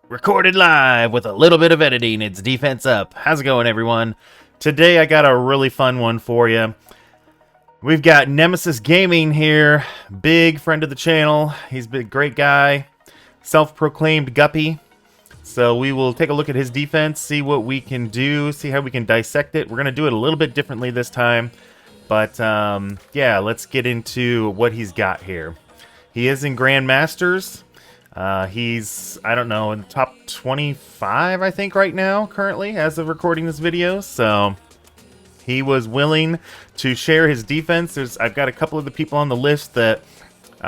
Recorded live with a little bit of editing. It's Defense Up. How's it going, everyone? Today I got a really fun one for you. We've got Nemesis Gaming here. Big friend of the channel. He's a great guy. Self-proclaimed guppy. So we will take a look at his defense, see what we can do, see how we can dissect it. We're going to do it a little bit differently this time. But, yeah, let's get into what he's got here. He is in Grandmasters. He's, I don't know, in the top 25, I think, right now, currently, as of recording this video. So he was willing to share his defense. I've got a couple of the people on the list that,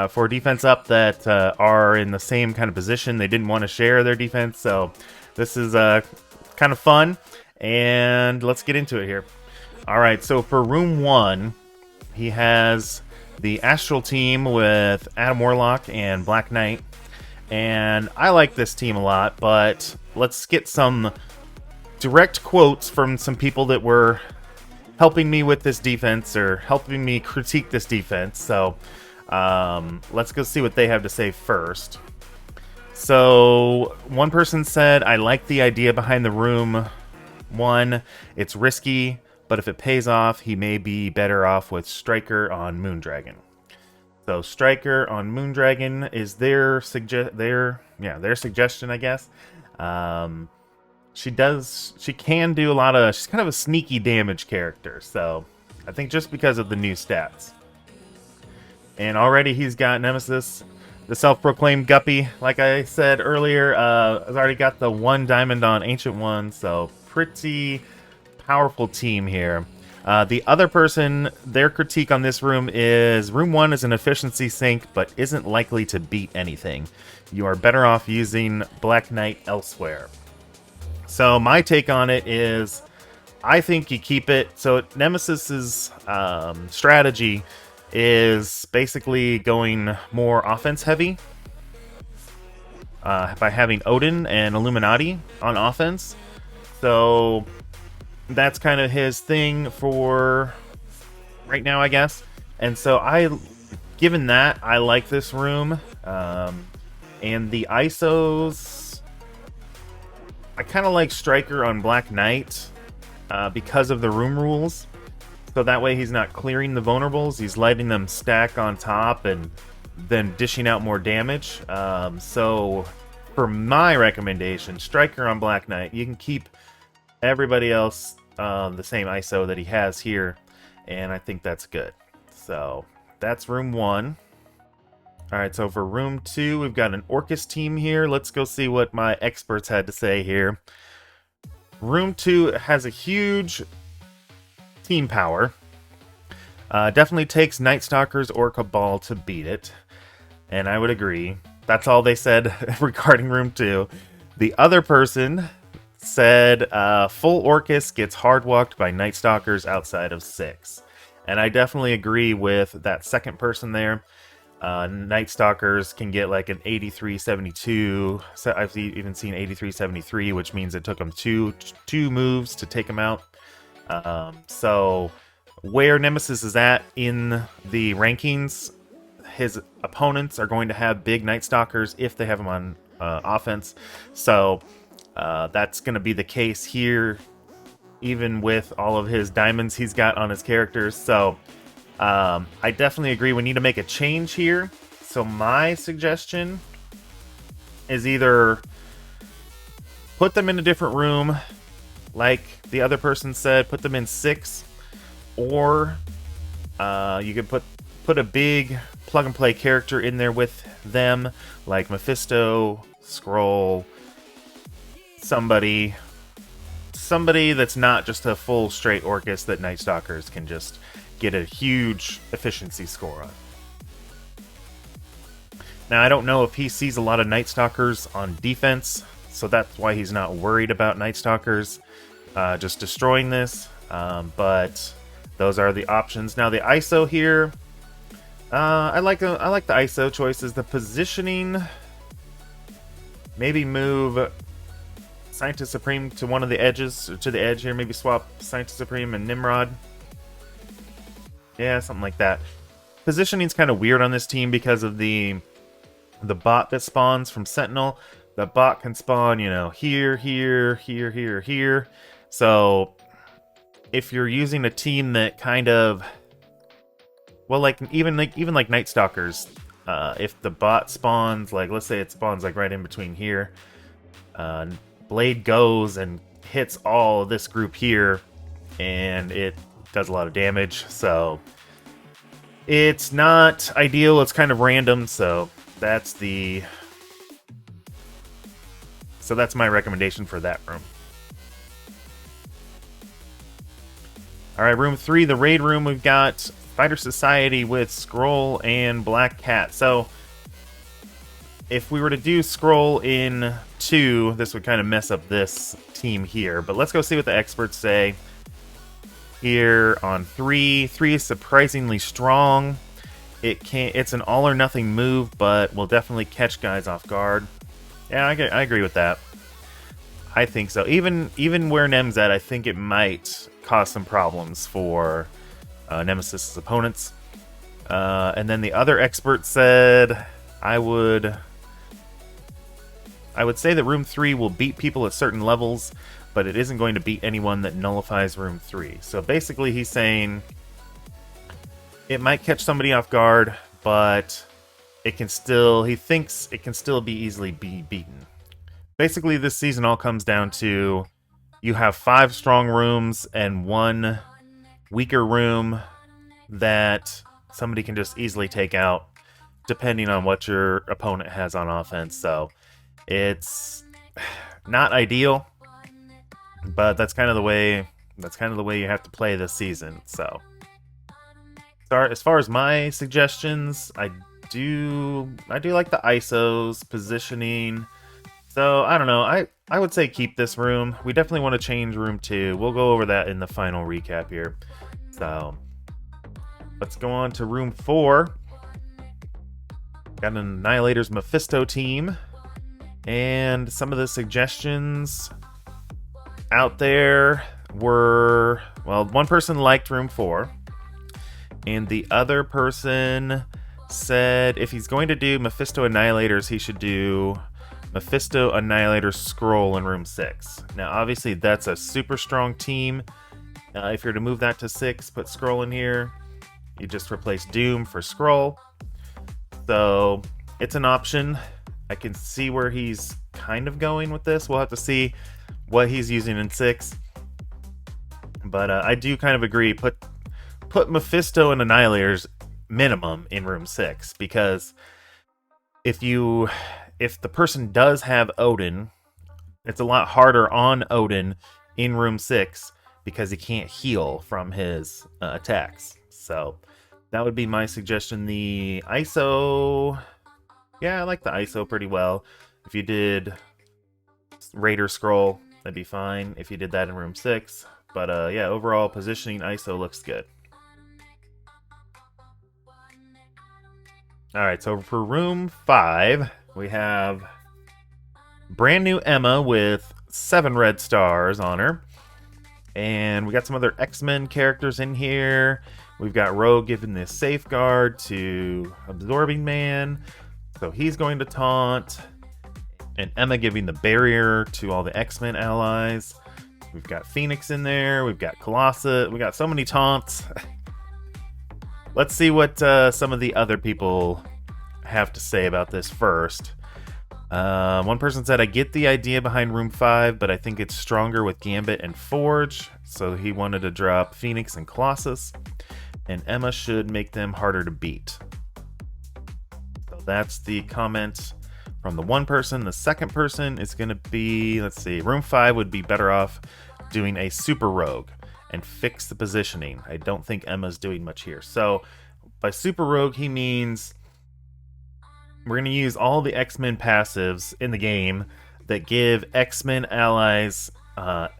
for Defense Up, that are in the same kind of position. They didn't want to share their defense, so this is kind of fun. And let's get into it here. All right, so for Room 1, he has the Astral team with Adam Warlock and Black Knight. And I like this team a lot, but let's get some direct quotes from some people that were helping me with this defense or helping me critique this defense. So let's go see what they have to say first. So one person said, I like the idea behind the Room 1. It's risky, but if it pays off, he may be better off with Striker on Moondragon. So Striker on Moondragon is their suggestion, I guess. She can do a lot of, she's kind of a sneaky damage character, so I think just because of the new stats. And already he's got Nemesis, the self-proclaimed guppy, like I said earlier, has already got the 1 diamond on Ancient One, so pretty powerful team here. The other person, their critique on this room is Room 1 is an efficiency sink, but isn't likely to beat anything. You are better off using Black Knight elsewhere. So my take on it is, I think you keep it. So Nemesis's strategy is basically going more offense heavy by having Odin and Illuminati on offense. So that's kind of his thing for right now, I guess. And so given that, I like this room. And the ISOs, I kind of like Striker on Black Knight because of the room rules. So that way he's not clearing the vulnerables, he's letting them stack on top and then dishing out more damage. So for my recommendation, Striker on Black Knight, you can keep everybody else the same ISO that he has here, and I think that's good. So that's Room 1. Alright, so for Room 2, we've got an Orcus team here. Let's go see what my experts had to say here. Room 2 has a huge team power. Definitely takes Night Stalkers or Cabal to beat it, and I would agree. That's all they said regarding Room 2. The other person said full Orcus gets hard-walked by Night Stalkers outside of 6. And I definitely agree with that second person there. Night Stalkers can get like an 83-72. So I've even seen 83-73, which means it took them two moves to take them out. So where Nemesis is at in the rankings, his opponents are going to have big Night Stalkers if they have them on offense. So that's going to be the case here, even with all of his diamonds he's got on his characters. So I definitely agree we need to make a change here. So my suggestion is either put them in a different room, like the other person said, put them in 6, or you could put a big plug-and-play character in there with them, like Mephisto, Skrull, somebody that's not just a full straight Orcus that Night Stalkers can just get a huge efficiency score on. Now, I don't know if he sees a lot of Night Stalkers on defense, so that's why he's not worried about Night Stalkers just destroying this, but those are the options. Now, the ISO here, I like the ISO choices. The positioning, maybe move Scientist Supreme to one of the edges, or to the edge here. Maybe swap Scientist Supreme and Nimrod. Yeah, something like that. Positioning's kind of weird on this team because of the bot that spawns from Sentinel. the bot can spawn, here, here, here, here, here. So if you're using a team that kind of, well, like Night Stalkers, if the bot spawns, like let's say it spawns like right in between here, Blade goes and hits all this group here, and it does a lot of damage. So it's not ideal. It's kind of random. So that's my recommendation for that room. All right, room 3, the raid room. We've got Fighter Society with Skrull and Black Cat. So if we were to do Skrull in 2, this would kind of mess up this team here. But let's go see what the experts say. Here on 3. 3 is surprisingly strong. It's an all or nothing move, but will definitely catch guys off guard. Yeah, I agree with that. I think so. Even where Nem's at, I think it might cause some problems for Nemesis' opponents. And then the other expert said, I would say that room 3 will beat people at certain levels, but it isn't going to beat anyone that nullifies room 3. So basically he's saying it might catch somebody off guard, but he thinks it can still be easily beaten. Basically, this season all comes down to you have 5 strong rooms and 1 weaker room that somebody can just easily take out, depending on what your opponent has on offense. So it's not ideal, but that's kind of the way you have to play this season. So as far as my suggestions, I do like the ISOs, positioning. So, I don't know. I would say keep this room. We definitely want to change room 2. We'll go over that in the final recap here. So, let's go on to room 4. Got an Annihilator's Mephisto team. And some of the suggestions out there were... Well, one person liked room 4. And the other person said if he's going to do Mephisto Annihilators, he should do Mephisto Annihilator Skrull in room 6. Now, obviously, that's a super strong team. If you're to move that to 6, put Skrull in here. You just replace Doom for Skrull. So, it's an option. I can see where he's kind of going with this. We'll have to see what he's using in 6. But I do kind of agree. Put Mephisto and Annihilators minimum in room 6, because if the person does have Odin, it's a lot harder on Odin in room 6 because he can't heal from his attacks. So that would be my suggestion. The ISO, yeah, I like the ISO pretty well. If you did Raider Skrull, that'd be fine if you did that in room 6. But yeah, overall positioning ISO looks good. Alright, so for room 5, we have brand new Emma with 7 red stars on her. And we got some other X-Men characters in here. We've got Rogue giving the safeguard to Absorbing Man, so he's going to taunt. And Emma giving the barrier to all the X-Men allies. We've got Phoenix in there. We've got Colossus. We got so many taunts. Let's see what some of the other people have to say about this first. One person said, I get the idea behind room 5, but I think it's stronger with Gambit and Forge. So he wanted to drop Phoenix and Colossus. And Emma should make them harder to beat. So that's the comment from the one person. The second person is going to be, let's see, room 5 would be better off doing a Super Rogue and fix the positioning. I don't think Emma's doing much here. So by Super Rogue, he means we're going to use all the X-Men passives in the game that give X-Men allies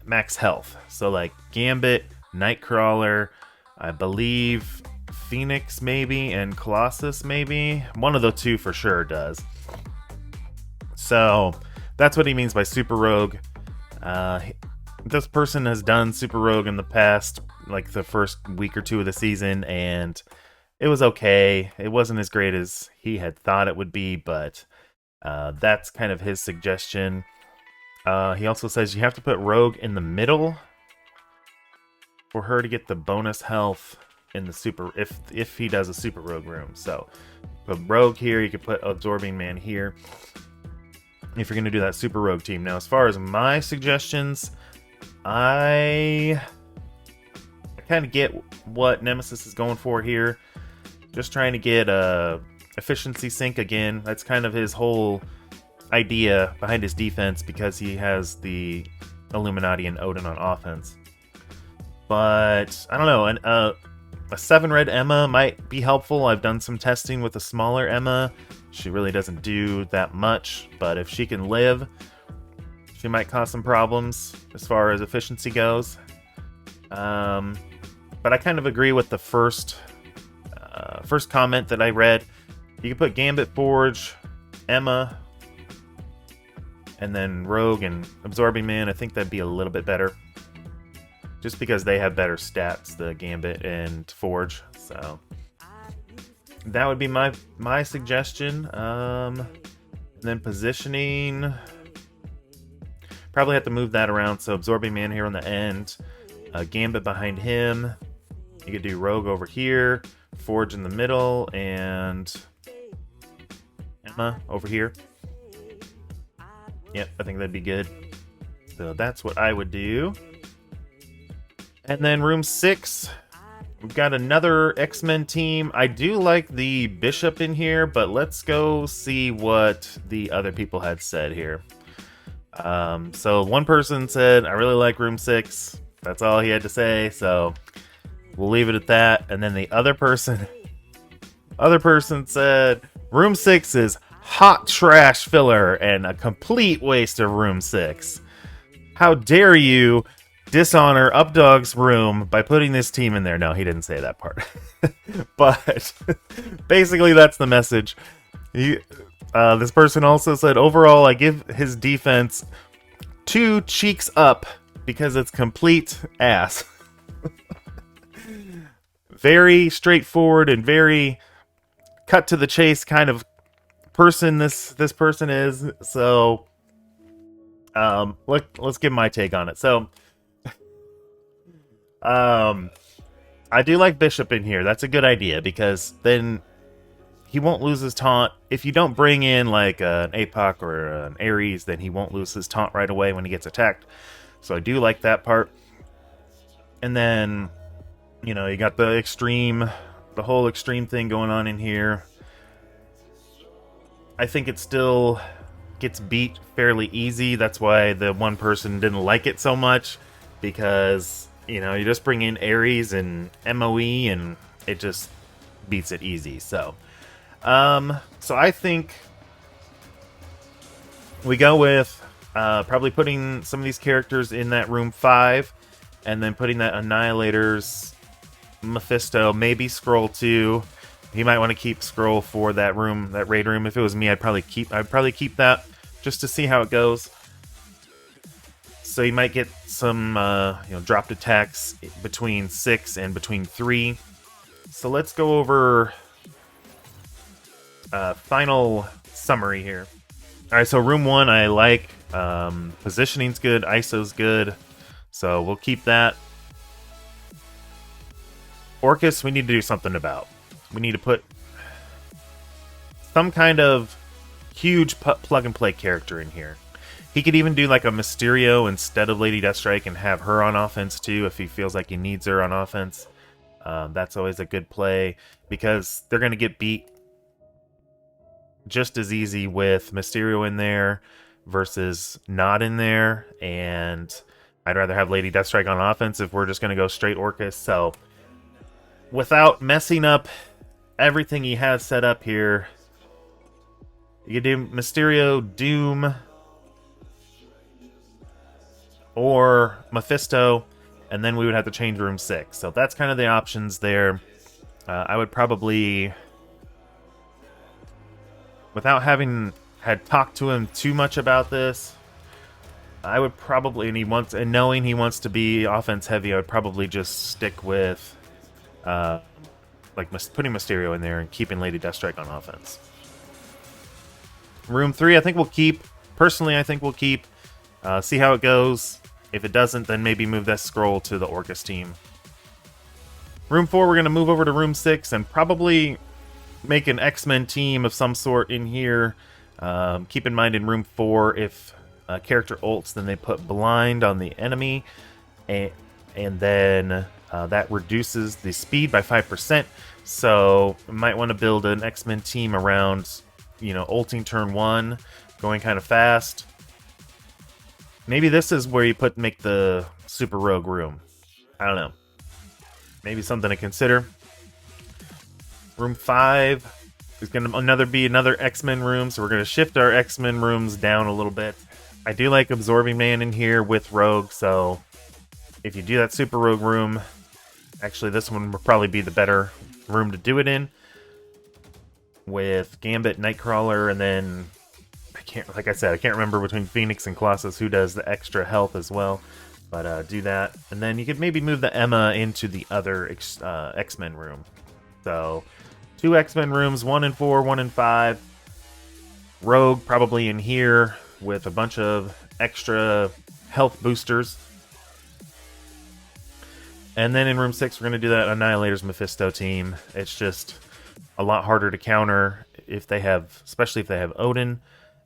max health. So like Gambit, Nightcrawler, I believe Phoenix maybe, and Colossus maybe. One of the two for sure does. So that's what he means by Super Rogue. This person has done Super Rogue in the past, like the first week or 2 of the season, and it was okay. It wasn't as great as he had thought it would be, but That's kind of his suggestion. He also says you have to put Rogue in the middle for her to get the bonus health in the super, if he does a super Rogue room. So put Rogue here, you could put Absorbing Man here if you're going to do that super Rogue team. Now, as far as my suggestions, I kind of get what Nemesis is going for here. Just trying to get a efficiency sync again. That's kind of his whole idea behind his defense, because he has the Illuminati and Odin on offense. But I don't know, a 7 red Emma might be helpful. I've done some testing with a smaller Emma. She really doesn't do that much, but if she can live, she might cause some problems as far as efficiency goes. But I kind of agree with the first comment that I read. You can put Gambit, Forge, Emma, and then Rogue and Absorbing Man. I think that'd be a little bit better, just because they have better stats, the Gambit and Forge. So that would be my suggestion. And then positioning, probably have to move that around. So Absorbing Man here on the end, Gambit behind him. You could do Rogue over here, Forge in the middle, and Emma over here. Yep, I think that'd be good. So that's what I would do. And then room 6, we've got another X-Men team. I do like the Bishop in here, but let's go see what the other people had said here. So one person said, I really like room 6. That's all he had to say, so we'll leave it at that. And then the other person said, room 6 is hot trash filler and a complete waste of room 6. How dare you dishonor Updog's room by putting this team in there? No, he didn't say that part. But basically that's the message. This person also said, overall, I give his defense 2 cheeks up because it's complete ass. Very straightforward and very cut to the chase kind of person this person is. So let's give my take on it. So I do like Bishop in here. That's a good idea, because then he won't lose his taunt. If you don't bring in like an APOC or an Ares, then he won't lose his taunt right away when he gets attacked. So I do like that part. And then, you know, you got the whole extreme thing going on in here. I think it still gets beat fairly easy. That's why the one person didn't like it so much, because, you know, you just bring in Ares and MOE and it just beats it easy. So I think we go with probably putting some of these characters in that room 5, and then putting that Annihilator's Mephisto, maybe Scroll 2. He might want to keep Scroll for that room, that raid room. If it was me, I'd probably keep that just to see how it goes. So you might get some dropped attacks between 6 and between 3. So let's go over final summary here. All right, so room 1 I like. Positioning's good, ISO's good, so we'll keep that. Orcus, we need to do something about. We need to put some kind of huge plug-and-play character in here. He could even do like a Mysterio instead of Lady Deathstrike and have her on offense too if he feels like he needs her on offense. That's always a good play, because they're going to get beat just as easy with Mysterio in there versus not in there. And I'd rather have Lady Deathstrike on offense if we're just going to go straight Orcus. So without messing up everything he has set up here, you could do Mysterio, Doom, or Mephisto, and then we would have to change room 6. So that's kind of the options there. I would probably, without having had talked to him too much about this, I would probably, and knowing he wants to be offense heavy, I would probably just stick with putting Mysterio in there and keeping Lady Deathstrike on offense. Room 3, I think we'll keep. Personally, I think we'll keep. See how it goes. If it doesn't, then maybe move that scroll to the Orcus team. Room 4, we're going to move over to Room 6 and probably make an X-Men team of some sort in here. Keep in mind in Room 4, if a character ults, then they put blind on the enemy. And then that reduces the speed by 5%. So you might want to build an X-Men team around, you know, ulting turn 1, going kind of fast. Maybe this is where you make the Super Rogue room. I don't know. Maybe something to consider. Room 5 is going to be another X-Men room, so we're going to shift our X-Men rooms down a little bit. I do like Absorbing Man in here with Rogue, so if you do that Super Rogue room, actually this one would probably be the better room to do it in. With Gambit, Nightcrawler, and then like I said, I can't remember between Phoenix and Colossus who does the extra health as well. But do that. And then you could maybe move the Emma into the other X-Men room. So 2 X-Men rooms, 1 in 4, 1 in 5. Rogue probably in here with a bunch of extra health boosters. And then in Room 6, we're going to do that Annihilator's Mephisto team. It's just a lot harder to counter if they have, especially if they have Odin.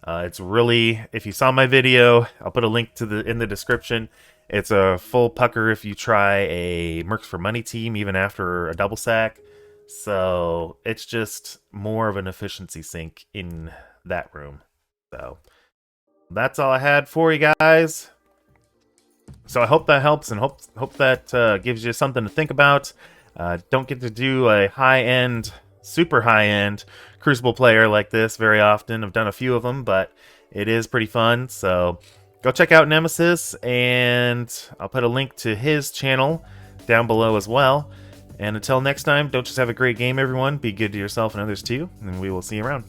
It's really, if you saw my video, I'll put a link to in the description. It's a full pucker if you try a Mercs for Money team, even after a double sack. So it's just more of an efficiency sink in that room. So that's all I had for you guys. So I hope that helps, and hope that gives you something to think about. Don't get to do a high-end, super high-end Crucible player like this very often. I've done a few of them, but it is pretty fun. So go check out Nemesis, and I'll put a link to his channel down below as well. And until next time, don't just have a great game, everyone. Be good to yourself and others too, and we will see you around.